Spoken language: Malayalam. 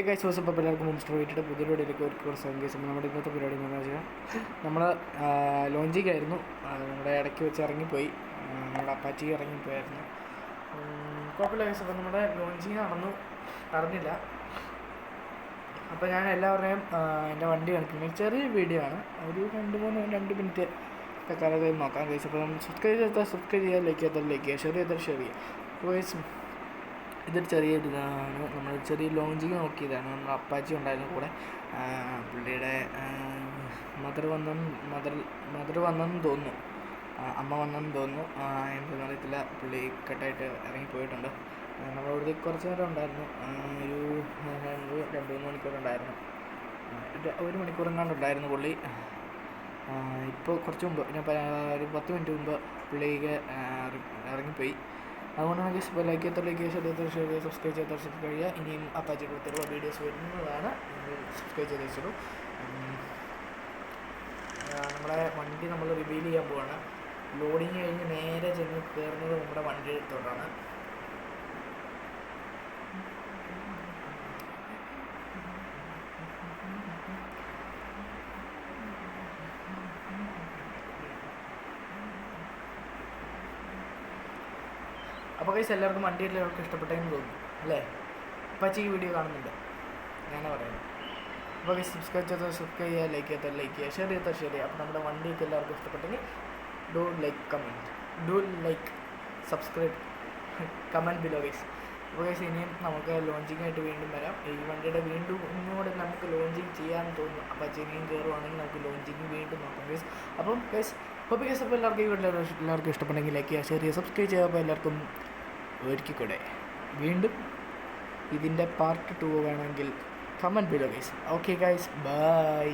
ഗൈസ് വാട്സ് അപ്പോൾ എല്ലാവർക്കും മുമ്പ് വീട്ടിൻ്റെ പുതിയ പരിപാടിയിലേക്ക് ഒരു ദിവസം ഗൈസ്. അപ്പോൾ നമ്മുടെ ഇന്നത്തെ പരിപാടി എന്താണെന്ന് വെച്ചാൽ നമ്മൾ ലോഞ്ചിങ് ആയിരുന്നു. നമ്മുടെ ഇടയ്ക്ക് വെച്ച് ഇറങ്ങിപ്പോയി, നമ്മുടെ അപ്പാച്ചി ഇറങ്ങിപ്പോയായിരുന്നു. കുഴപ്പമില്ല ഗൈസ്. അപ്പോൾ നമ്മുടെ ലോഞ്ചിങ് നടന്നില്ല. അപ്പോൾ ഞാൻ എല്ലാവരുടെയും എൻ്റെ വണ്ടി കാണിക്കുന്നത് ചെറിയ വീഡിയോ ആണ്, ഒരു 2 മിനിറ്റ് ഒക്കെ കാലത്ത് നോക്കാം ഗൈസ്. അപ്പോൾ നമ്മൾ സബ്സ്ക്രൈബ് ചെയ്യുക, ലൈക്ക് ചെയ്യുക, ഷെയർ ചെയ്യുക. അപ്പോൾ ഗൈസ് ഇതൊരു ചെറിയൊരു ഇതാണ്, നമ്മൾ ചെറിയ ലോഞ്ചിങ് നോക്കിയതാണ്. നമ്മൾ അപ്പാച്ചി ഉണ്ടായിരുന്നു കൂടെ. പുള്ളിയുടെ മദർ വന്നെന്ന് തോന്നുന്നു, അമ്മ വന്നെന്ന് തോന്നുന്നു, എന്താണെന്ന് അറിയത്തില്ല. പുള്ളി കട്ടായിട്ട് ഇറങ്ങിപ്പോയിട്ടുണ്ട്. നമ്മളവിടെ കുറച്ച് നേരം ഉണ്ടായിരുന്നു, ഒരു 2-3 മണിക്കൂറുണ്ടായിരുന്നു. 1 മണിക്കൂറെങ്ങാണ്ടുണ്ടായിരുന്നു പുള്ളി. ഇപ്പോൾ കുറച്ച് മുമ്പ്, ഒരു 10 മിനിറ്റ് മുമ്പ് പുള്ളിക്ക് ഇറങ്ങിപ്പോയി. അതുകൊണ്ടാണ് ഗൈസ്. ഇപ്പോൾ ലൈക്ക് ചെയ്താൽ സബ്സ്ക്രൈബ് ചെയ്യുക. ഇനിയും അപ്പാച്ചിയുടെ ഒരുപാട് വീഡിയോസ് വരുന്നതാണ്, സബ്സ്ക്രൈബ് ചെയ്ത് വെച്ചോളൂ. നമ്മുടെ വണ്ടി നമ്മൾ റിവീൽ ചെയ്യാൻ പോവാണ്. ലോഡിങ് കഴിഞ്ഞ് നേരെ ചെന്ന് കയറുന്നത് നമ്മുടെ വണ്ടി എടുത്തോട്ടാണ്. അപ്പോൾ ഗൈസ് എല്ലാവർക്കും വണ്ടി എല്ലാവർക്കും ഇഷ്ടപ്പെട്ടെന്ന് തോന്നുന്നു അല്ലേ? അപ്പാച്ചി ഈ വീഡിയോ കാണുന്നുണ്ട്, ഞാനാ പറയുന്നത്. അപ്പോൾ ഗൈസ് സബ്സ്ക്രൈബ് ചെയ്യുക, ലൈക്ക് ചെയ്യുക, ഷെയർ ചെയ്യുക. അപ്പോൾ നമ്മുടെ വണ്ടിയൊക്കെ എല്ലാവർക്കും ഇഷ്ടപ്പെട്ടെങ്കിൽ do like subscribe, comment below guys. അപ്പോൾ ഗൈസ് ഇനിയും നമുക്ക് ലോഞ്ചിങ് ആയിട്ട് വീണ്ടും വരാം. ഈ വണ്ടിയുടെ ഇങ്ങോട്ട് നമുക്ക് ലോഞ്ചിങ് ചെയ്യാൻ തോന്നുന്നു. അപ്പാച്ചി ഇനിയും കയറുവാണെങ്കിൽ നമുക്ക് ലോഞ്ചിങ് വീണ്ടും നോക്കാം ഗൈസ്. അപ്പം ഗൈസ് അപ്പോൾ ഗൈസ് അപ്പോൾ എല്ലാവർക്കും ഇഷ്ടപ്പെട്ടെങ്കിൽ ലൈക്ക് ചെയ്യുക, ഷെയർ ചെയ്യുക, സബ്സ്ക്രൈബ് ചെയ്യുക. അപ്പോൾ എല്ലാവർക്കും ഒരിക്കൽ വീണ്ടും ഇതിൻ്റെ പാർട്ട് 2 വേണമെങ്കിൽ comment below guys. Okay guys, by.